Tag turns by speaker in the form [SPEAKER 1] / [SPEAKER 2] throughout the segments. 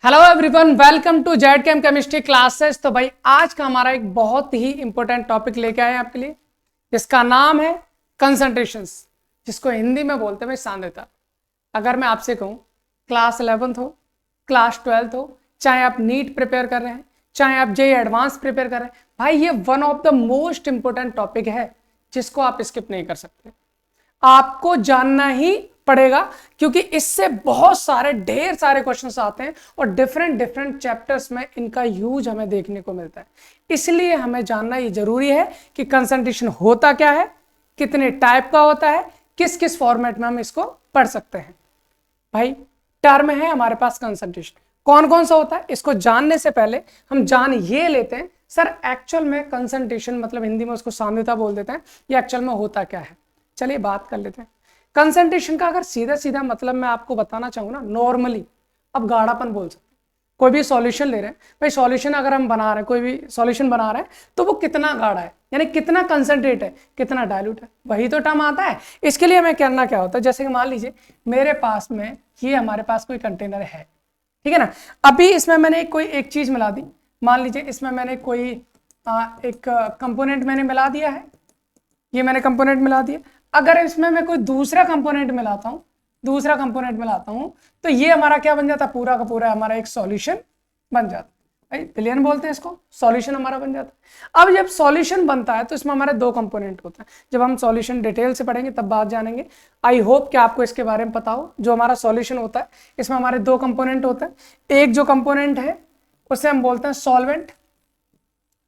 [SPEAKER 1] Hello everyone, welcome to Z Chem chemistry classes. तो भाई आज का हमारा एक बहुत ही इंपॉर्टेंट टॉपिक लेके आए हैं आपके लिए, जिसका नाम है कंसंट्रेशंस, जिसको हिंदी में बोलते हैं भाई सांद्रता। अगर मैं आपसे कहूँ क्लास 11th हो, क्लास 12th हो, चाहे आप नीट प्रिपेयर कर रहे हैं, चाहे आप जेईई एडवांस प्रिपेयर कर रहे हैं, भाई ये one of the most important topic है जिसको आप स्किप नहीं कर सकते। आपको जानना ही पड़ेगा क्योंकि इससे बहुत सारे ढेर सारे क्वेश्चंस आते हैं और डिफरेंट डिफरेंट चैप्टर्स में इनका यूज हमें देखने को मिलता है। इसलिए हमें जानना ये जरूरी है कि कंसंट्रेशन होता क्या है, कितने टाइप का होता है, किस किस फॉर्मेट में हम इसको पढ़ सकते हैं। भाई टर्म है हमारे पास कंसंट्रेशन, कौन कौन सा होता है इसको जानने से पहले हम जान ये लेते हैं सर एक्चुअल में कंसंट्रेशन मतलब हिंदी में उसको सांद्रता बोल देते हैं, ये एक्चुअल में होता क्या है। चलिए बात कर लेते हैं। कंसंट्रेशन का अगर सीधा सीधा मतलब मैं आपको बताना चाहूँ ना, नॉर्मली अब गाढ़ापन बोल सकते हैं। कोई भी सॉल्यूशन ले रहे हैं, भाई सॉल्यूशन अगर हम बना रहे हैं, कोई भी सॉल्यूशन बना रहे हैं तो वो कितना गाढ़ा है, यानी कितना कंसंट्रेट है, कितना डाइल्यूट है, वही तो टर्म आता है। इसके लिए हमें करना क्या होता है, जैसे कि मान लीजिए मेरे पास में ये हमारे पास कोई कंटेनर है, ठीक है ना। अभी इसमें मैंने कोई एक चीज मिला दी, मान लीजिए इसमें मैंने कोई एक कंपोनेंट मैंने मिला दिया है, ये मैंने कंपोनेंट मिला दिया। अगर इसमें मैं कोई दूसरा कंपोनेंट मिलाता हूं तो ये हमारा क्या बन जाता है, पूरा का पूरा हमारा एक सॉल्यूशन बन जाता है। भाई विलयन बोलते हैं इसको, सॉल्यूशन हमारा बन जाता है। अब जब सॉल्यूशन बनता है तो इसमें हमारे दो कंपोनेंट होते हैं। जब हम सॉल्यूशन डिटेल से पढ़ेंगे तब बात जानेंगे। आई होप कि आपको इसके बारे में पता हो। जो हमारा सॉल्यूशन होता है इसमें हमारे दो कंपोनेंट होते हैं। एक जो कंपोनेंट है उसे हम बोलते हैं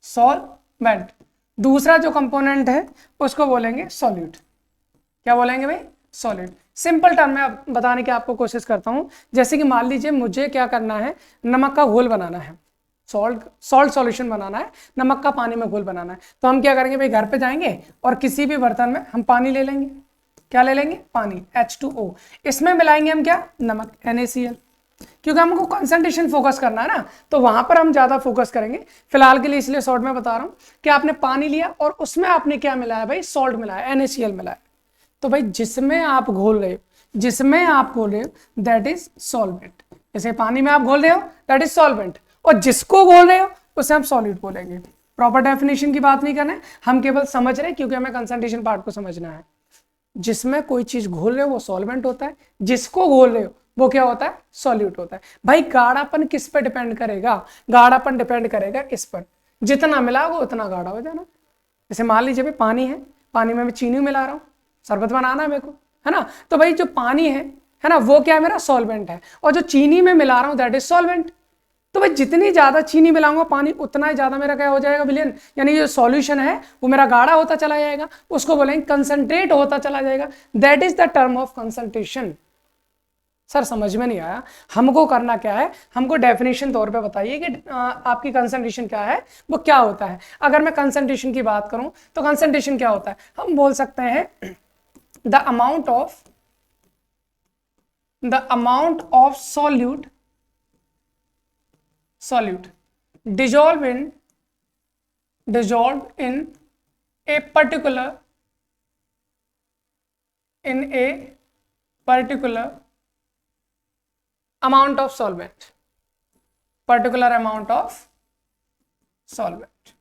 [SPEAKER 1] सॉल्वेंट, दूसरा जो कंपोनेंट है उसको बोलेंगे सॉल्यूट। क्या बोलेंगे भाई, सॉल्यूट। सिंपल टर्म में बताने की आपको कोशिश करता हूं। जैसे कि मान लीजिए मुझे क्या करना है, नमक का घोल बनाना है, सॉल्ट सॉल्यूशन बनाना है, नमक का पानी में घोल बनाना है। तो हम क्या करेंगे भाई, घर पे जाएंगे और किसी भी बर्तन में हम पानी ले लेंगे। क्या ले लेंगे, पानी, H2O। इसमें मिलाएंगे हम क्या, नमक, NaCl। क्योंकि हमको कंसंट्रेशन फोकस करना है ना, तो वहां पर हम ज्यादा फोकस करेंगे। फिलहाल के लिए इसलिए शॉर्ट में बता रहा हूं कि आपने पानी लिया और उसमें आपने क्या मिलाया भाई, सॉल्ट मिलाया, NaCl मिलाया। तो भाई जिसमें आप घोल रहे हो दैट इज सॉल्वेंट। जैसे पानी में आप घोल रहे हो दैट इज सॉल्वेंट, और जिसको घोल रहे हो उसे हम सॉल्यूट बोलेंगे। प्रॉपर डेफिनेशन की बात नहीं करना है, हम केवल समझ रहे हैं क्योंकि हमें कंसंट्रेशन पार्ट को समझना है। जिसमें कोई चीज घोल रहे हो वो सॉल्वेंट होता है, जिसको घोल रहे हो वो क्या होता है, सॉल्यूट होता है। भाई गाढ़ापन किस पर डिपेंड करेगा, गाढ़ापन डिपेंड करेगा इस पर, जितना मिलाओगे उतना गाढ़ा हो जाना। जैसे मान लीजिए भाई पानी है, पानी में मैं चीनी मिला रहा हूँ, शरबत बनाना है मेरे को, है ना। तो भाई जो पानी है ना, वो क्या है, मेरा सॉल्वेंट है, और जो चीनी में मिला रहा हूँ दैट इज सॉल्वेंट। तो भाई जितनी ज्यादा चीनी मिलाऊंगा पानी उतना ही ज्यादा मेरा क्या हो जाएगा, विलयन, यानी जो सॉल्यूशन है वो मेरा गाढ़ा होता चला जाएगा, उसको बोलेंगे कंसंट्रेट होता चला जाएगा। That is the term of concentration. Sir समझ में नहीं आया, हमको करना क्या है, हमको डेफिनेशन तौर पे बताइए कि आपकी कंसंट्रेशन क्या है, वो क्या होता है। अगर मैं कंसंट्रेशन की बात करूं तो कंसंट्रेशन क्या होता है, हम बोल सकते हैं the amount of solute dissolved in a particular amount of solvent,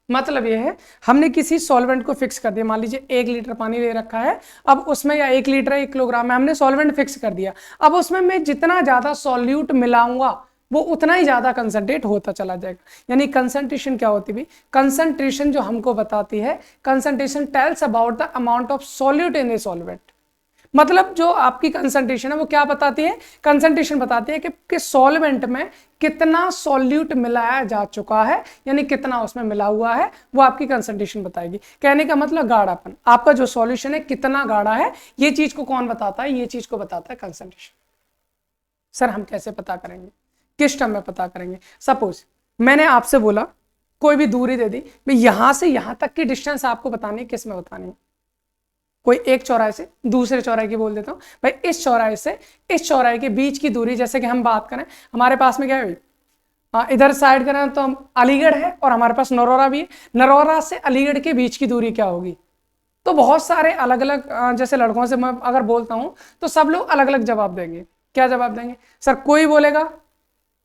[SPEAKER 1] मतलब ये है, हमने किसी सॉल्वेंट को फिक्स कर दिया। मान लीजिए 1 लीटर पानी ले रखा है, अब उसमें, या 1 लीटर 1 किलोग्राम में हमने सॉल्वेंट फिक्स कर दिया। अब उसमें मैं जितना ज्यादा सॉल्यूट मिलाऊंगा वो उतना ही ज्यादा कंसंट्रेट होता चला जाएगा। यानी कंसंट्रेशन क्या होती है, कंसंट्रेशन जो हमको बताती है, concentration tells about the amount of solute in a solvent. मतलब जो आपकी कंसंट्रेशन है वो क्या बताती है, कंसंट्रेशन बताती है कि सॉल्वेंट में कितना सॉल्यूट मिलाया जा चुका है, यानी कितना उसमें मिला हुआ है, वो आपकी कंसंट्रेशन बताएगी। कहने का मतलब गाढ़ापन, आपका जो सॉल्यूशन है कितना गाढ़ा है, ये चीज को कौन बताता है, ये चीज को बताता है कंसंट्रेशन। सर हम कैसे पता करेंगे, किस टर्म में पता करेंगे। सपोज मैंने आपसे बोला कोई भी दूरी दे दी, मैं यहां से यहां तक की डिस्टेंस आपको बतानी है, किस में बतानी है, कोई एक चौराहे से दूसरे चौराहे की बोल देता हूं भाई, इस चौराहे से इस चौराहे के बीच की दूरी, जैसे कि हम बात करें हमारे पास में क्या है, इधर साइड करें तो अलीगढ़ है और हमारे पास नरोरा भी है, नरोरा से अलीगढ़ के बीच की दूरी क्या होगी। तो बहुत सारे अलग अलग, जैसे लड़कों से मैं अगर बोलता हूं तो सब लोग अलग अलग जवाब देंगे। क्या जवाब देंगे? सर कोई बोलेगा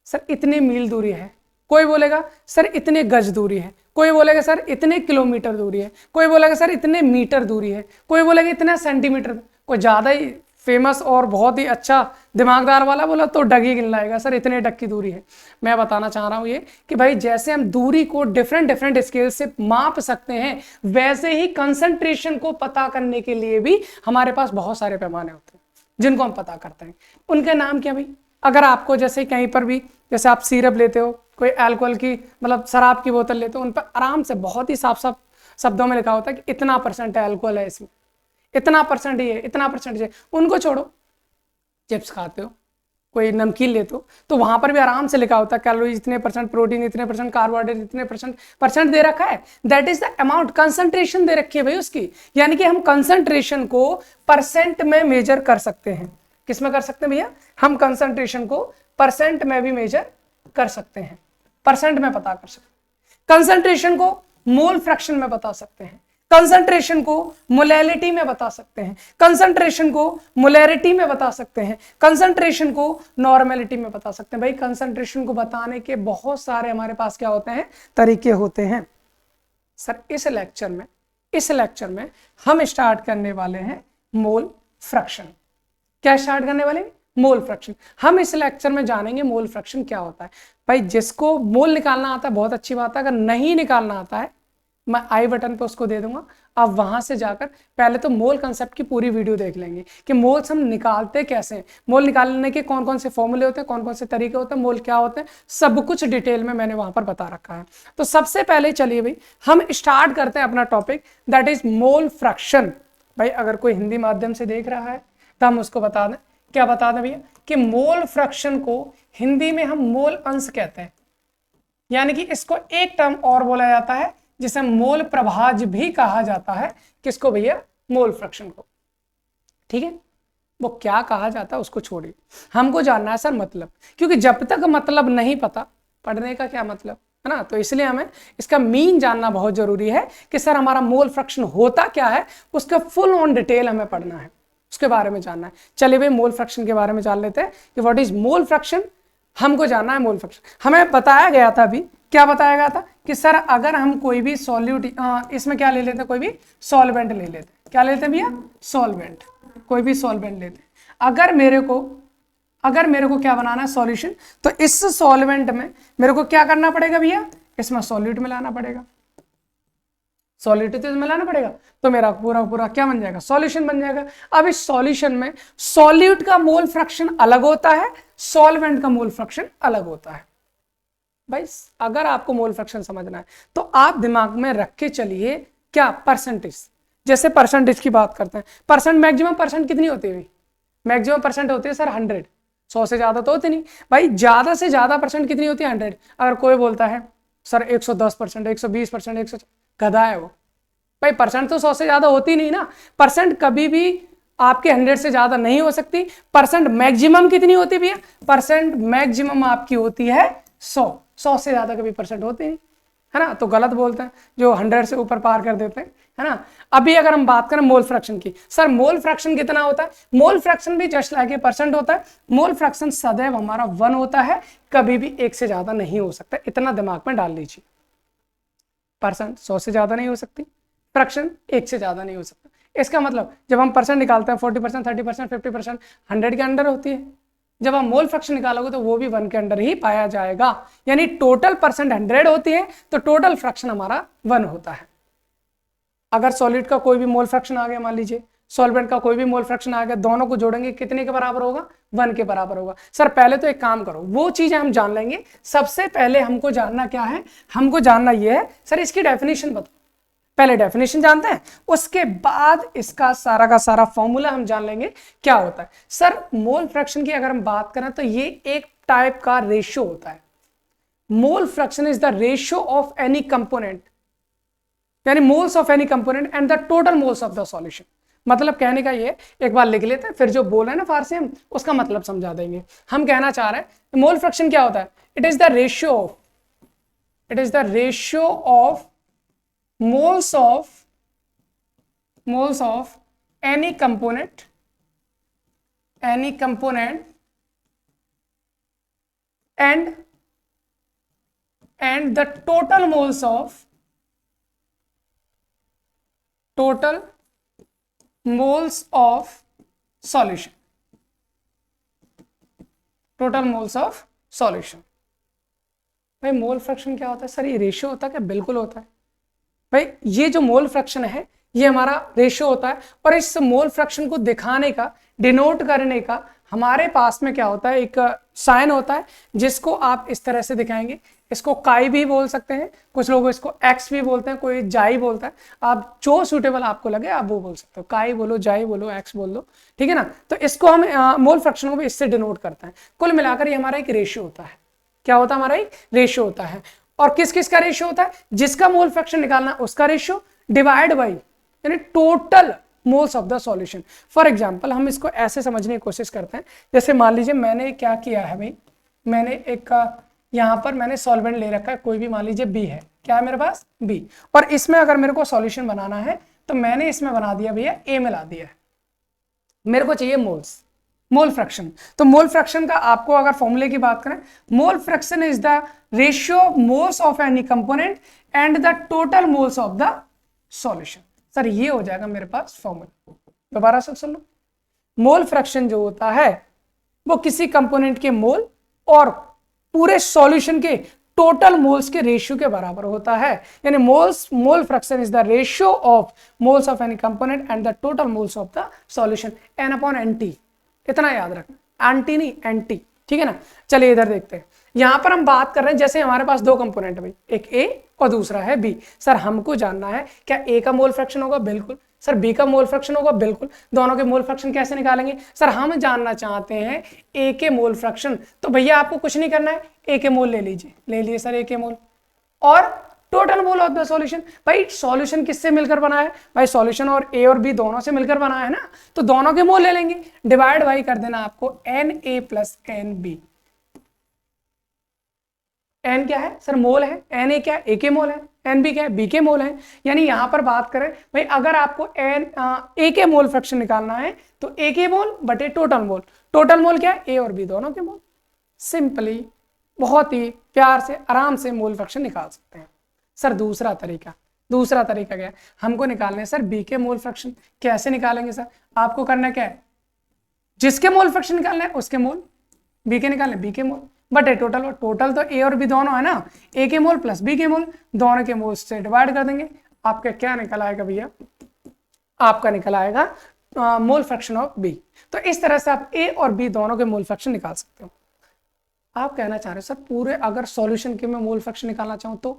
[SPEAKER 1] सर इतने मील दूरी है, कोई बोलेगा सर इतने गज दूरी है, कोई बोलेगा सर इतने किलोमीटर दूरी है, कोई बोलेगा सर इतने मीटर दूरी है, कोई बोलेगा इतना सेंटीमीटर। कोई ज़्यादा ही फेमस और बहुत ही अच्छा दिमागदार वाला बोला तो डग ही गिन लाएगा, सर इतने डग की दूरी है। मैं बताना चाह रहा हूँ ये कि भाई जैसे हम दूरी को डिफरेंट डिफरेंट स्केल से माप सकते हैं, वैसे ही कंसंट्रेशन को पता करने के लिए भी हमारे पास बहुत सारे पैमाने होते हैं जिनको हम पता करते हैं। उनके नाम क्या भाई? अगर आपको जैसे कहीं पर भी, जैसे आप सिरप लेते हो, कोई अल्कोहल की मतलब शराब की बोतल लेते हो, उन पर आराम से बहुत ही साफ साफ शब्दों में लिखा होता है कि इतना परसेंट अल्कोहल है इसमें, इतना परसेंट ये, इतना परसेंट ये। उनको छोड़ो, चिप्स खाते हो, कोई नमकीन लेते हो, तो वहां पर भी आराम से लिखा होता है कैलोरीज इतने परसेंट, प्रोटीन इतने परसेंट, कार्बोहाइड्रेट इतने परसेंट दे रखा है। That is the amount, concentration दे रखी है भाई उसकी। यानी कि हम कंसंट्रेशन को परसेंट में मेजर कर सकते हैं। किस में कर सकते हैं भैया? हम कंसंट्रेशन को परसेंट में भी मेजर कर सकते हैं, परसेंट में पता कर सकते हैं। कंसंट्रेशन को मोल फ्रैक्शन में बता सकते हैं, कंसंट्रेशन को मोलैलिटी में बता सकते हैं, कंसंट्रेशन को मोलैरिटी में बता सकते हैं, कंसंट्रेशन को नॉर्मेलिटी में बता सकते हैं। भाई कंसंट्रेशन को बताने के बहुत सारे हमारे पास क्या होते हैं? तरीके होते हैं। सर इस लेक्चर में हम स्टार्ट करने वाले हैं मोल फ्रैक्शन। क्या स्टार्ट करने वाले? Mole fraction. हम इस लेक्चर में जानेंगे मोल फ्रैक्शन क्या होता है। भाई जिसको मोल निकालना आता है बहुत अच्छी बात है, अगर नहीं निकालना आता है मैं आई बटन पे उसको दे दूंगा, आप वहां से जाकर पहले तो मोल कंसेप्ट की पूरी वीडियो देख लेंगे कि मोल्स हम निकालते कैसे हैं, मोल निकालने के कौन कौन से फॉर्मूले होते हैं, कौन कौन से तरीके होते हैं, मोल क्या होते हैं, सब कुछ डिटेल में मैंने वहां पर बता रखा है। तो सबसे पहले चलिए भाई हम स्टार्ट करते हैं अपना topic, that is mole fraction. भाई अगर कोई हिंदी माध्यम से देख रहा है तो हम उसको बता दें, क्या बता दें भैया कि मोल फ्रैक्शन को हिंदी में हम मोल अंश कहते हैं। यानी कि इसको एक टर्म और बोला जाता है जिसे मोल प्रभाज भी कहा जाता है। किसको भैया? मोल फ्रैक्शन को। ठीक है, वो क्या कहा जाता है उसको छोड़िए, हमको जानना है सर मतलब, क्योंकि जब तक मतलब नहीं पता पढ़ने का क्या मतलब है ना, तो इसलिए हमें इसका मीन जानना बहुत जरूरी है कि सर हमारा मोल फ्रैक्शन होता क्या है, उसका फुल ऑन डिटेल हमें पढ़ना है, उसके बारे में जानना है। चलिए भाई मोल फ्रैक्शन के बारे में जान लेते हैं कि व्हाट इज मोल फ्रैक्शन। हमको जानना है मोल फ्रैक्शन। हमें बताया गया था अभी, क्या बताया गया था कि सर अगर हम कोई भी सॉल्यूट, इसमें क्या ले लेते, कोई भी सॉल्वेंट ले लेते, क्या लेते भैया? सॉल्वेंट, कोई भी सॉल्वेंट लेते। अगर मेरे को क्या बनाना है? सॉल्यूशन। तो इस सॉल्वेंट में मेरे को क्या करना पड़ेगा भैया? इसमें सॉल्यूट मिलाना पड़ेगा, सॉल्यूट तो मिलाना पड़ेगा, तो मेरा पूरा क्या बन जाएगा? सॉल्यूशन बन जाएगा। अब इस सॉल्यूशन में सॉल्यूट का मोल फ्रैक्शन अलग होता है, सॉल्वेंट का मोल फ्रैक्शन अलग होता है। भाई अगर आपको मोल फ्रैक्शन समझना है तो आप दिमाग में रख के चलिए क्या? परसेंटेज। जैसे परसेंटेज की बात करते हैं, परसेंट मैक्सिमम परसेंट कितनी होती है? मैक्सिमम परसेंट होती है सर 100, 100 से ज्यादा तो होती नहीं। भाई ज्यादा से ज्यादा परसेंट कितनी होती है? 100। अगर कोई बोलता है सर 110%, 120%, 100, गधा है वो। भाई परसेंट तो 100 से ज्यादा होती नहीं ना, परसेंट कभी भी आपके 100 से ज्यादा नहीं हो सकती। परसेंट मैक्सिमम कितनी होती है भैया? परसेंट मैक्सिमम आपकी होती है 100 से ज्यादा कभी परसेंट होती नहीं है ना, तो गलत बोलते हैं जो 100 से ऊपर पार कर देते हैं, है ना। अभी अगर हम बात करें मोल फ्रैक्शन की, सर मोल फ्रैक्शन कितना होता है? मोल फ्रैक्शन भी जस्ट लाइक परसेंट होता है। मोल फ्रैक्शन सदैव हमारा 1 होता है, कभी भी 1 से ज्यादा नहीं हो सकता, इतना दिमाग में डाल लीजिए। परसेंट 100 से ज्यादा नहीं हो सकती, फ्रैक्शन 1 से ज्यादा नहीं हो सकता। इसका मतलब जब हम परसेंट निकालते हैं 40%, 30%, 50%, 100 के अंडर होती है। जब हम मोल फ्रैक्शन निकालोगे तो वो भी 1 के अंडर ही पाया जाएगा। यानी टोटल परसेंट 100 होती है तो टोटल फ्रैक्शन हमारा 1 होता है। अगर सॉलिड का कोई भी मोल फ्रैक्शन आ गया, मान लीजिए सॉल्वेंट का कोई भी मोल फ्रैक्शन आ गया, दोनों को जोड़ेंगे कितने के बराबर होगा? 1 के बराबर होगा। सर पहले तो एक काम करो, वो चीजें हम जान लेंगे। सबसे पहले हमको जानना क्या है? हमको जानना ये है सर इसकी डेफिनेशन बताओ। पहले डेफिनेशन जानते हैं, उसके बाद इसका सारा का सारा फॉर्मूला हम जान लेंगे क्या होता है। सर मोल फ्रैक्शन की अगर हम बात करें तो ये एक टाइप का रेशियो होता है। Mole fraction is the ratio of any component, यानी moles of any component and the total moles of the solution. मतलब कहने का ये, एक बार लिख लेते हैं फिर जो बोल रहे हैं ना फारसी हम उसका मतलब समझा देंगे। हम कहना चाह रहे हैं मोल फ्रैक्शन क्या होता है? It is the ratio of moles of any component and the total moles of solution. Total moles of solution. भाई मोल फ्रैक्शन क्या होता है सर? ये रेशियो होता है क्या? बिल्कुल होता है भाई। ये जो मोल फ्रैक्शन है ये हमारा रेशियो होता है, और इस मोल फ्रैक्शन को दिखाने का, डिनोट करने का हमारे पास में क्या होता है, एक साइन होता है जिसको आप इस तरह से दिखाएंगे। इसको काई भी बोल सकते हैं, कुछ लोग इसको एक्स भी बोलते हैं, कोई जाई बोलता है। आप जो सूटेबल आपको लगे आप वो बोल सकते हो, काई बोलो, जाई बोलो, एक्स बोल दो, ठीक है ना। तो इसको हम मोल फ्रैक्शन को भी इससे डिनोट करते हैं। कुल मिलाकर ये हमारा एक रेशियो होता है। क्या होता है? हमारा एक रेशियो होता है। और किस किस का रेशियो होता है? जिसका मोल फ्रैक्शन निकालना उसका रेशियो डिवाइड बाई यानी total moles of the solution. For example हम इसको ऐसे समझने की कोशिश करते हैं, जैसे मान लीजिए मैंने क्या किया है भाई, मैंने एक यहाँ पर मैंने सॉल्वेंट ले रखा है, कोई भी मान लीजिए बी है। क्या है मेरे पास? बी। और इसमें अगर मेरे को सॉल्यूशन बनाना है तो मैंने इसमें बना दिया भैया ए मिला दिया है। मेरे को चाहिए मोल्स, मोल फ्रैक्शन। तो मोल फ्रैक्शन का आपको अगर फॉर्मूले की बात करें, मोल fraction is the ratio moles of any component and the total moles of the solution. Sir ये हो जाएगा मेरे पास फॉर्मूला। दोबारा से सुन लो, मोल फ्रैक्शन जो होता है वो किसी कंपोनेंट के मोल और पूरे सॉल्यूशन के टोटल मोल्स के रेशियो के बराबर होता है। यानी मोल fraction is the ratio of moles of any component and the total moles of the solution, n upon nt। इतना याद रखना, एंटी नहीं एंटी, ठीक है ना। चलिए इधर देखते हैं। यहां पर हम बात कर रहे हैं जैसे हमारे पास दो कंपोनेंट है भाई, एक ए और दूसरा है बी। सर हमको जानना है क्या ए का मोल फ्रैक्शन होगा? बिल्कुल। सर बी का मोल फ्रैक्शन होगा? बिल्कुल। दोनों के मोल फ्रैक्शन कैसे निकालेंगे? सर हम जानना चाहते हैं ए के मोल फ्रैक्शन। तो भैया आपको कुछ नहीं करना है, ए के मोल ले लीजिए, ले लिए सर ए के मोल, और total mole of the solution. भाई सॉल्यूशन किससे मिलकर बना है? भाई सॉल्यूशन और ए और बी दोनों से मिलकर बना है ना, तो दोनों के मोल ले लेंगे, डिवाइड बाई कर देना आपको n A plus n B. N क्या है सर? मोल है। एन ए क्या है? ए के मोल है। एन बी क्या है? बी के मोल है। यानी यहां पर बात करें भाई, अगर आपको ए के मोल फ्रैक्शन निकालना है तो ए के मोल बटे टोटल मोल। टोटल मोल क्या है? ए और बी दोनों के मोल। सिंपली बहुत ही प्यार से आराम से मोल फ्रैक्शन निकाल सकते हैं। सर दूसरा तरीका क्या है? हमको निकालने सर बी के मोल फ्रैक्शन। कैसे निकालेंगे सर? आपको करना क्या है, जिसके मोल फ्रैक्शन निकालना है उसके मोल, बी के निकालने बी के मोल बटे टोटल। टोटल तो ए और बी दोनों है ना, ए के मोल प्लस बी के मोल, दोनों के मोल से डिवाइड कर देंगे। आपका क्या निकल आएगा भैया? आपका निकल आएगा मोल फ्रैक्शन ऑफ बी। तो इस तरह से आप ए और बी दोनों के मोल फ्रैक्शन निकाल सकते हो। आप कहना चाह रहे हो सर पूरे अगर सॉल्यूशन के मैं मोल फ्रैक्शन निकालना चाहूँ तो?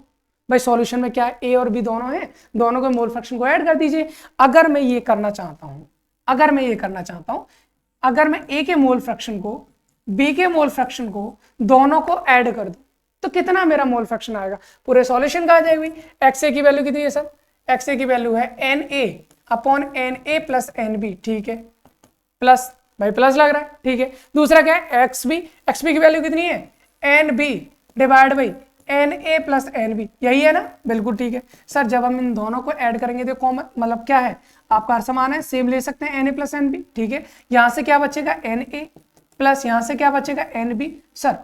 [SPEAKER 1] भाई सॉल्यूशन में क्या है? ए और बी दोनों है, दोनों के मोल फ्रैक्शन को ऐड कर दीजिए। अगर मैं ये करना चाहता हूं, अगर मैं ए के मोल फ्रैक्शन को बी के मोल फ्रैक्शन को दोनों को ऐड कर दूं तो कितना मेरा मोल फ्रैक्शन आएगा? पूरे सॉल्यूशन का आ जाएगा। एक्स ए की वैल्यू कितनी है सर? एक्स ए की वैल्यू है n A upon n A plus n B, ठीक है। प्लस भाई प्लस लग रहा है, ठीक है। दूसरा क्या है? एक्स बी की वैल्यू कितनी है? N B divide by n A plus n B, यही है ना? बिल्कुल ठीक है सर। जब हम इन दोनों को ऐड करेंगे तो कॉमन मतलब क्या है? आपका समान है, सेम ले सकते हैं, n A plus n B, ठीक है। यहां से क्या बचेगा? एन ए प्लस यहां से क्या बचेगा? N B. सर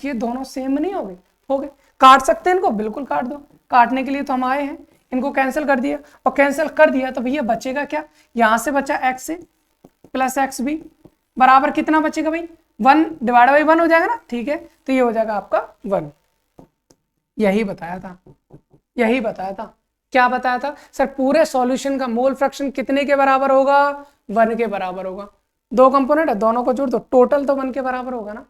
[SPEAKER 1] ये दोनों सेम नहीं हो गए? हो गए। काट सकते हैं इनको? बिल्कुल काट दो, काटने के लिए तो हम आए हैं। इनको कैंसिल कर दिया, और कैंसिल कर दिया तो भैया बचेगा क्या? यहां से बचा एक्स ए प्लस एक्स बी बराबर कितना बचेगा भाई? 1 डिवाइड बाई 1 हो जाएगा ना, ठीक है। तो ये हो जाएगा आपका 1। यही बताया था। क्या बताया था सर? पूरे सॉल्यूशन का मोल फ्रैक्शन कितने के बराबर होगा? 1 के बराबर होगा। दो कंपोनेंट है, दोनों को जोड़ दो, टोटल तो 1 के बराबर होगा ना।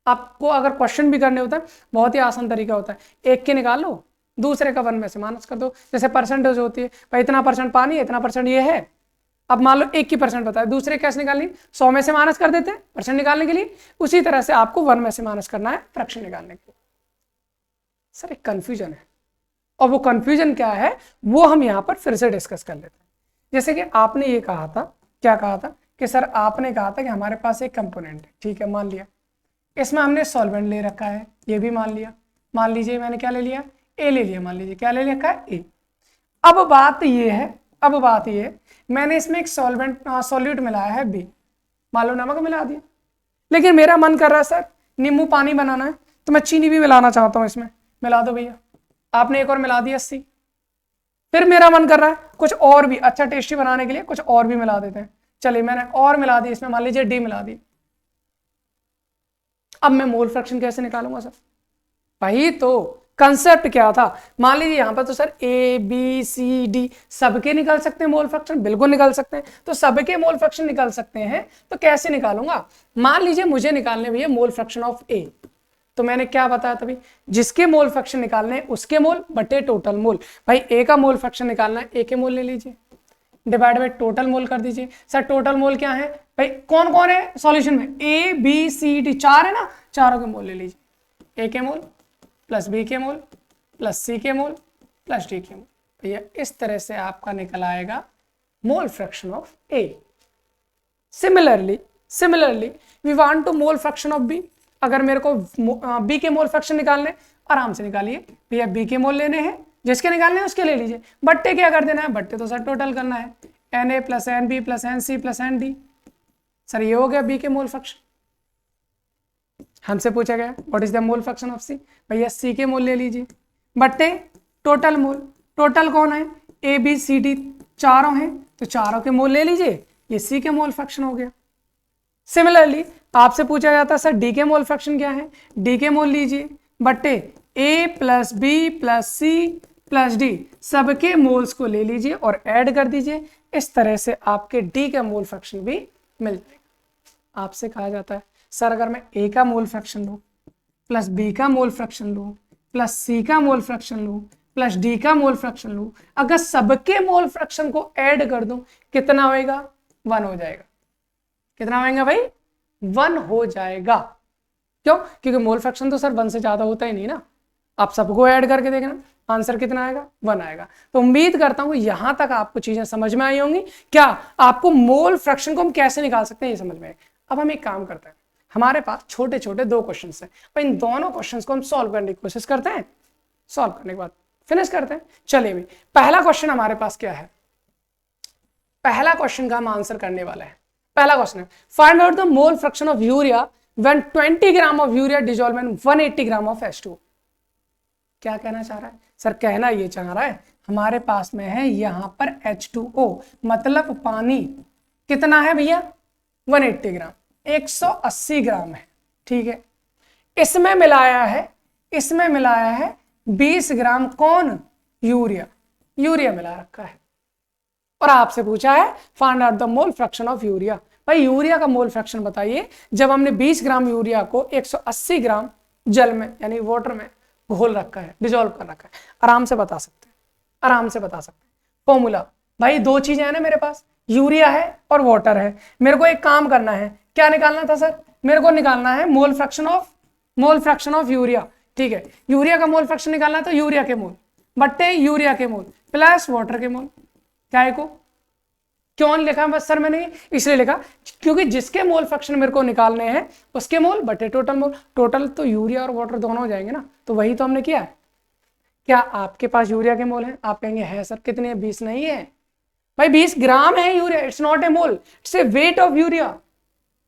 [SPEAKER 1] आपको अगर क्वेश्चन भी करने होता है बहुत ही आसान तरीका होता है, एक के निकाल लो, दूसरे का 1 में से माइनस कर दो। जैसे परसेंटेज होती है भाई, इतना परसेंट पानी है, इतना परसेंट ये है। अब मान लो 1 की परसेंट बताया, दूसरे कैसे निकालनी? 100 में से माइनस कर देते हैं परसेंट निकालने के लिए। उसी तरह से आपको 1 में से माइनस करना है फ्रैक्शन निकालने के लिए। सर एक कंफ्यूजन है, और वो कंफ्यूजन क्या है वो हम यहाँ पर फिर से डिस्कस कर लेते हैं। जैसे कि आपने ये कहा था, क्या कहा था कि सर आपने कहा था कि हमारे पास एक कंपोनेंट है, ठीक है, मान लिया इसमें हमने सॉल्वेंट ले रखा है, ये भी मान लिया। मान लीजिए मैंने क्या ले लिया? ए ले लिया। मान लीजिए क्या ले रखा है? ए। अब बात ये है मैंने इसमें एक सॉल्यूट मिलाया है बी, मान लो नमक मिला दिया। लेकिन मेरा मन कर रहा है सर नींबू पानी बनाना है तो मैं चीनी भी मिलाना चाहता हूं इसमें, मिला दो भैया। आपने एक और मिला दी 80। फिर मेरा मन कर रहा है कुछ और भी अच्छा टेस्टी बनाने के लिए कुछ और भी मिला देते हैं। चलिए मैंने और मिला दी इसमें, मान लीजिए डी मिला दी। अब मैं मोल फ्रैक्शन कैसे निकालूंगा सर? भाई तो कंसेप्ट क्या था, मान लीजिए यहां पर तो sir A B C D सबके निकल सकते हैं मोल फ्रैक्शन, बिल्कुल निकल सकते हैं। तो सबके मोल फ्रैक्शन निकल सकते हैं तो कैसे निकालूंगा? मान लीजिए मुझे निकालने भैया मोल फ्रैक्शन ऑफ ए, तो मैंने क्या बताया तभी, जिसके मोल फ्रैक्शन निकालने उसके मोल बटे टोटल मोल। भाई ए का मोल फ्रैक्शन निकालना है, ए के मोल ले लीजिए, डिवाइड बाय टोटल मोल कर दीजिए। सर टोटल मोल क्या है भाई, कौन कौन है सॉल्यूशन में, ए बी सी डी चार है ना, चारों के मोल ले लीजिए। ए के मोल प्लस बी के मोल प्लस सी के मोल प्लस डी के मोल। भैया इस तरह से आपका निकल आएगा mole fraction of A. Similarly we want to mole fraction of B. अगर मेरे को बी के मोल फ्रैक्शन निकालने, आराम से निकालिए भैया, बी के मोल लेने हैं, जिसके निकालने हैं उसके ले लीजिए। बट्टे क्या कर देना है, बट्टे तो सर टोटल करना है, n A plus n B plus n C plus n D. Sir ये हो गया बी के मोल फ्रैक्शन। हमसे पूछा गया what is the mole fraction of C, भैया सी के मोल ले लीजिए, बट्टे टोटल मोल। टोटल कौन है, ए बी सी डी चारों हैं तो चारों के मोल ले लीजिए, ये सी के मोल फ्रैक्शन हो गया। सिमिलरली आपसे पूछा जाता है सर डी के मोल फ्रैक्शन क्या है, डी के मोल लीजिए, बट्टे A plus B plus C plus D सबके मोल्स को ले लीजिए और ऐड कर दीजिए। इस तरह से आपके डी का मोल फ्रैक्शन भी मिल जाएगा। आपसे कहा जाता है सर अगर मैं ए का मोल फ्रैक्शन लूं प्लस बी का मोल फ्रैक्शन लूं प्लस सी का मोल फ्रैक्शन लूं प्लस डी का मोल फ्रैक्शन लूं, अगर सबके मोल फ्रैक्शन को ऐड कर दूं कितना होएगा, 1 हो जाएगा। कितना होएगा भाई, 1 हो जाएगा। क्यों? क्योंकि मोल फ्रैक्शन तो सर 1 से ज्यादा होता ही नहीं ना। आप सबको ऐड करके देखना, आंसर कितना आएगा, 1 आएगा। तो उम्मीद करता हूं यहां तक आपको चीजें समझ में आई होंगी। क्या आपको मोल फ्रैक्शन को हम कैसे निकाल सकते हैं ये समझ में आए। अब हम एक काम करते हैं, हमारे पास छोटे छोटे 2 क्वेश्चन हैं, और इन दोनों क्वेश्चन को हम सॉल्व करने की कोशिश करते हैं। सॉल्व करने के बाद फिनिश करते हैं। चलिए भाई पहला क्वेश्चन हमारे पास क्या है, पहला क्वेश्चन का हम आंसर करने वाला है। पहला क्वेश्चन है find out the mole fraction of urea when 20 gram of urea dissolve in 180 gram of H2। क्या कहना चाह रहा है सर? कहना ये चाह रहा है हमारे पास में है यहां पर H2O मतलब पानी कितना है भैया, 180 ग्राम, 180 ग्राम है, ठीक है। इसमें मिलाया है 20 ग्राम कौन, यूरिया मिला रखा है। और आपसे पूछा है find out the mole fraction of urea. भाई यूरिया का मोल फ्रैक्शन बताइए जब हमने 20 ग्राम यूरिया को 180 ग्राम जल में यानी वाटर में घोल रखा है, डिसॉल्व कर रखा है। आराम से बता सकते हैं फॉर्मूला। भाई 2 चीजें हैं ना मेरे पास, यूरिया है और वाटर है। मेरे को एक काम करना है, क्या निकालना था सर? मेरे को निकालना है मोल फ्रैक्शन ऑफ यूरिया, ठीक है। यूरिया का मोल फ्रैक्शन निकालना है तो यूरिया के मोल बट्टे यूरिया के मोल प्लस वाटर के मोल। क्या है को क्यों लिखा बस सर मैंने, इसलिए लिखा क्योंकि जिसके मोल फ्रैक्शन मेरे को निकालने हैं उसके मोल बटे टोटल मोल। टोटल तो यूरिया और वाटर दोनों हो जाएंगे ना, तो वही तो हमने किया है। क्या आपके पास यूरिया के मोल हैं? आप कहेंगे है सर कितने हैं, 20 नहीं है भाई, 20 ग्राम है urea, it's not a mole, it's a weight of urea.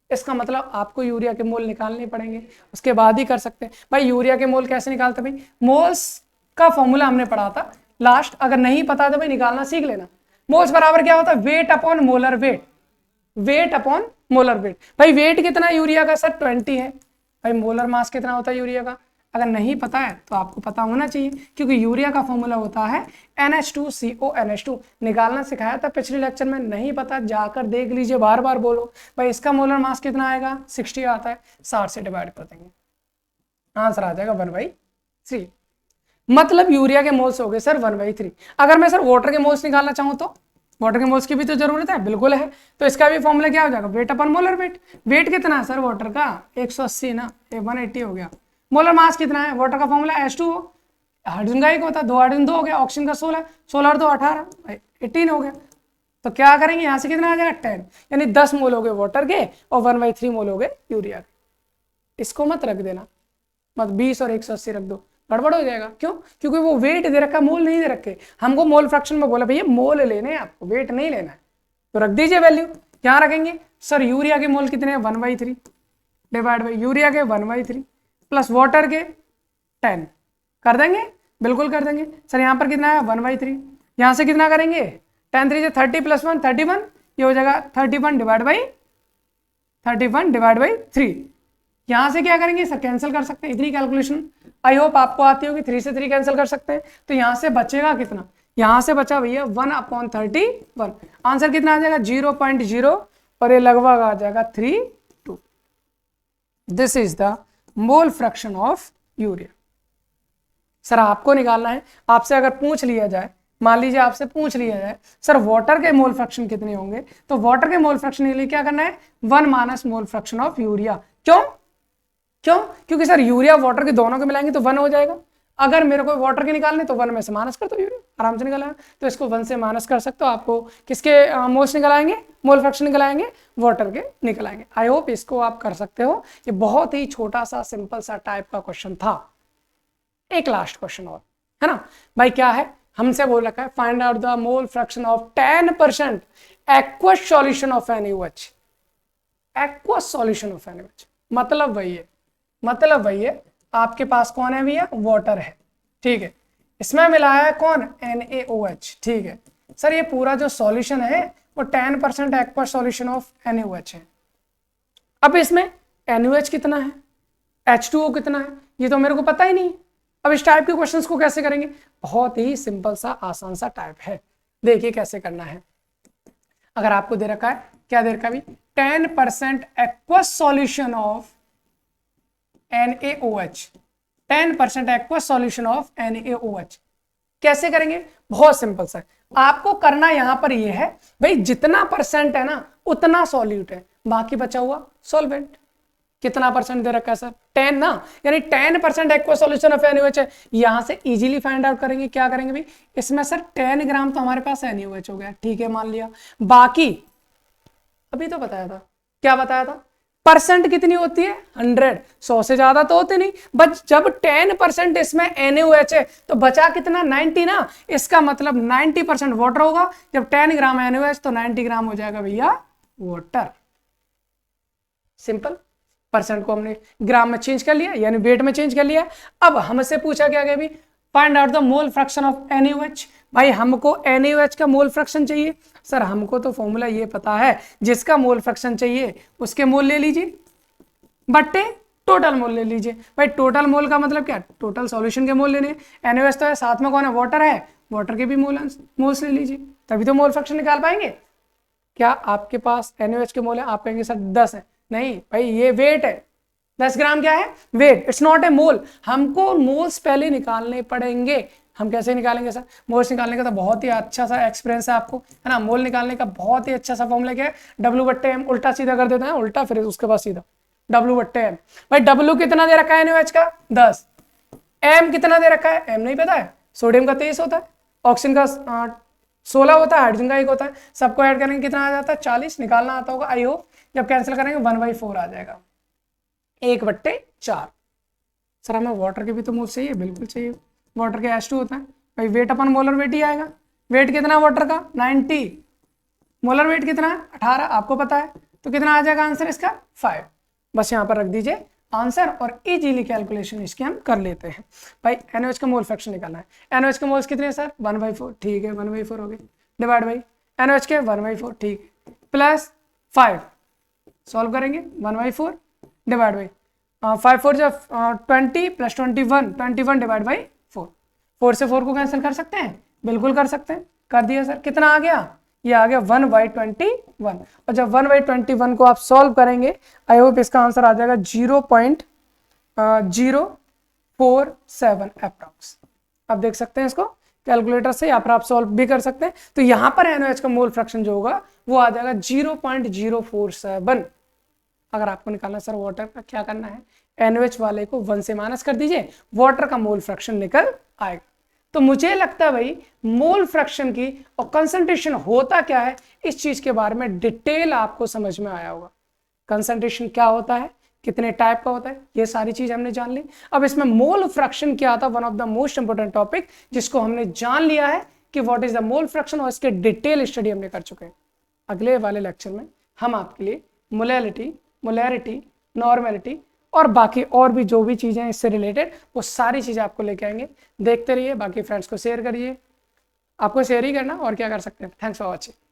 [SPEAKER 1] इसका मतलब आपको यूरिया के मोल निकालने पड़ेंगे, उसके बाद ही कर सकते हैं। भाई यूरिया के मोल कैसे निकालते भाई, मोल्स का फॉर्मूला हमने पढ़ा था लास्ट, अगर नहीं पता तो भाई निकालना सीख लेना। मोल्स बराबर क्या होता है, वेट अपॉन मोलर वेट। भाई वेट कितना है यूरिया का सर, 20 है। भाई मोलर मास कितना होता है यूरिया का, अगर नहीं पता है तो आपको पता होना चाहिए, क्योंकि यूरिया का फॉर्मूला होता है NH2CONH2। निकालना सिखाया था पिछले लेक्चर में, नहीं पता जाकर देख लीजिए, बार बार बोलो। भाई इसका मोलर मास कितना आएगा, 60 आता है, 60 से डिवाइड कर देंगे, आंसर आ जाएगा 1/3। मतलब यूरिया के मोल्स हो गए सर 1/3। अगर मैं सर वाटर के मोल्स निकालना चाहूँ तो वाटर के मोल्स की भी तो जरूरत है, बिल्कुल है। तो इसका भी फॉर्मूला क्या हो जाएगा, वेट अपन मोलर वेट। वेट कितना है सर वाटर का, 180 ना, 180 हो गया। मोलर मास कितना है, वाटर का फॉर्मूला H2O, हाइड्रोजन का 1 होता है, 2 हाइड्रोजन 2 हो गया, ऑक्सीजन का 16, 16 और 2 18, 18 हो गया। तो क्या करेंगे यहाँ से कितना आ जाएगा 10, यानी 10 मोल हो गए वाटर के और 1/3 मोल हो गए यूरिया के। इसको मत रख देना, मत 20 और 180 रख दो, गड़बड़ हो जाएगा। क्यों? क्योंकि वो वेट दे रखा, मोल नहीं दे रखे। हमको मोल फ्रैक्शन में बोला भैया मोल लेने हैं आपको, वेट नहीं लेना है, तो रख दीजिए वैल्यू। क्या रखेंगे सर, यूरिया के मोल कितने हैं 1/3 डिवाइड बाई यूरिया के 1/3 प्लस वाटर के 10 कर देंगे, बिल्कुल कर देंगे सर। यहाँ पर कितना है 1/3, यहाँ से कितना करेंगे 10 3 से 30 + 1 31, ये हो जाएगा 31 डिवाइड बाई 3। यहाँ से क्या करेंगे सर कैंसिल कर सकते हैं, इतनी कैलकुलेशन आई होप आपको आती होगी। 3 से 3 कैंसिल कर सकते हैं, तो यहाँ से बचेगा कितना, यहाँ से बचा भैया 1/31। आंसर कितना आ जाएगा 0.0 और ये लगभग आ जाएगा 32। This is the mole fraction of urea. Sir आपको निकालना है, आपसे अगर पूछ लिया जाए, मान लीजिए आपसे पूछ लिया जाए सर वाटर के मोल फ्रैक्शन कितने होंगे, तो वाटर के मोल फ्रैक्शन के लिए क्या करना है 1 - मोल फ्रैक्शन ऑफ यूरिया। क्यों? क्योंकि सर यूरिया वाटर के दोनों के मिलाएंगे तो 1 हो जाएगा। अगर मेरे को वाटर के निकालने तो 1 में से माइनस कर दो, यूरिया आराम से निकल आएगा। तो इसको 1 से माइनस कर सकते हो, आपको किसके मोल्स निकल आएंगे, मोल फ्रैक्शन निकल आएंगे, वाटर के निकल आएंगे। आई होप इसको आप कर सकते हो। ये बहुत ही छोटा सा सिंपल सा टाइप का क्वेश्चन था। एक लास्ट क्वेश्चन और है ना भाई, क्या है हमसे बोल रखा है find out the mole fraction of 10% aqueous solution of NaOH। Aqueous solution of NaOH मतलब वही है आपके पास कौन है भैया, वाटर है, ठीक है, इसमें मिलाया है कौन NaOH, ठीक है सर। ये पूरा जो सॉल्यूशन है वो 10% एक्वस सॉल्यूशन ऑफ NaOH है। अब इसमें NaOH कितना है, H2O कितना है, ये तो मेरे को पता ही नहीं। अब इस टाइप के क्वेश्चंस को कैसे करेंगे, बहुत ही सिंपल सा आसान सा टाइप है। देखिए कैसे करना है। अगर आपको दे रखा है, क्या दे रखा है भाई 10% aqueous solution of NaOH, 10% aqueous solution of NaOH कैसे करेंगे, बहुत सिंपल सा। आपको करना यहां पर ये है भाई जितना परसेंट है ना उतना सॉल्यूट है, बाकी बचा हुआ सॉल्वेंट। कितना परसेंट दे रखा है सर 10 ना, यानी 10% एक्वस सॉल्यूशन ऑफ NaOH है। यहां से इजीली फाइंड आउट करेंगे, क्या करेंगे भाई इसमें सर 10 ग्राम तो हमारे पास NaOH हो गया, ठीक है मान लिया। बाकी अभी तो बताया था, क्या बताया था, परसेंट कितनी होती है 100, 100 से ज्यादा तो होते नहीं, बट जब 10% इसमें NaOH है तो बचा कितना 90 ना, इसका मतलब 90% वाटर होगा। जब 10 ग्राम NaOH तो 90 ग्राम हो जाएगा भैया वाटर। सिंपल, परसेंट को हमने ग्राम में चेंज कर लिया, यानी वेट में चेंज कर लिया। अब हमसे पूछा क्या गया भाई find out the mole fraction of NaOH। भाई हमको NaOH का मोल फ्रैक्शन चाहिए। सर हमको तो फॉर्मूला ये पता है, जिसका मोल फ्रैक्शन चाहिए उसके मोल ले लीजिए बट्टे टोटल मोल ले लीजिए। भाई टोटल मोल का मतलब क्या, टोटल सॉल्यूशन के मोल लेने। NaOH तो है, साथ में कौन है वाटर है, वाटर के भी मोल्स ले लीजिए, तभी तो मोल फ्रैक्शन निकाल पाएंगे। क्या आपके पास NaOH के मोल है, आप कहेंगे सर 10 है, नहीं भाई ये वेट है, 10 ग्राम क्या है वेट, इट्स नॉट ए मोल। हमको मोल्स पहले निकालने पड़ेंगे। हम कैसे निकालेंगे सर, मोल्स निकालने का तो बहुत ही अच्छा सा एक्सपीरियंस है आपको, है ना। मोल निकालने का बहुत ही अच्छा सा फॉर्मूला क्या है, W/M, उल्टा सीधा कर देते हैं, उल्टा फिर उसके बाद सीधा W/M। भाई W कितना दे रखा है NaOH का 10, M कितना दे रखा है, M नहीं पता है, सोडियम का 23 होता है, ऑक्सीजन का 16 होता है, हाइड्रोजन का 1 होता है, सबको ऐड करेंगे कितना आ जाता है 40, निकालना आता होगा आई होप। जब कैंसिल करेंगे 1/4 आ जाएगा, 1/4। सर हमें वाटर के भी तो मोल चाहिए, बिल्कुल चाहिए, वाटर के H2 होता है भाई, वेट अपन मोलर वेट ही आएगा। वेट कितना वाटर का 90, मोलर वेट कितना है 18, आपको पता है, तो कितना आ जाएगा आंसर इसका 5। बस यहाँ पर रख दीजिए आंसर और इजीली कैलकुलेशन इसकी हम कर लेते हैं। भाई NaOH का मोल फ्रैक्शन निकालना है। NaOH के मोल्स कितने सर 1/4, ठीक है 1/4 हो गए, डिवाइड बाई NaOH के 1/4, ठीक है, प्लस 5 सॉल्व करेंगे 1/4 डिवाइड बाई 5 4 जब 20 प्लस 21 डिवाइड बाई 4। 4 से 4 को कैंसिल कर सकते हैं, बिल्कुल कर सकते हैं, कर दिया सर। कितना आ गया, ये आ गया 1/21। और जब 1/21 को आप सॉल्व करेंगे आई होप इसका आंसर आ जाएगा 0.047 अप्रॉक्स। आप देख सकते हैं इसको कैलकुलेटर से, या फिर आप सॉल्व भी कर सकते हैं। तो यहाँ पर NaOH का मोल फ्रैक्शन जो होगा वो आ जाएगा 0.047। अगर आपको निकालना सर वाटर का, क्या करना है NaOH वाले को 1 से माइनस कर दीजिए, वाटर का मोल फ्रैक्शन निकल आएगा। तो मुझे लगता है भाई मोल फ्रैक्शन की और कंसंट्रेशन होता क्या है इस चीज के बारे में डिटेल आपको समझ में आया होगा। कंसंट्रेशन क्या होता है, कितने टाइप का होता है, ये सारी चीज हमने जान ली। अब इसमें मोल फ्रैक्शन क्या था, one of the most important topic जिसको हमने जान लिया है कि what is the mole fraction, और इसके डिटेल स्टडी हमने कर चुके हैं। अगले वाले लेक्चर में हम आपके लिए मोलैरिटी, नॉर्मेलिटी और बाकी और भी जो भी चीज़ें हैं इससे रिलेटेड वो सारी चीज़ें आपको लेके आएंगे। देखते रहिए, बाकी फ्रेंड्स को शेयर करिए, आपको शेयर ही करना और क्या कर सकते हैं। Thanks for watching.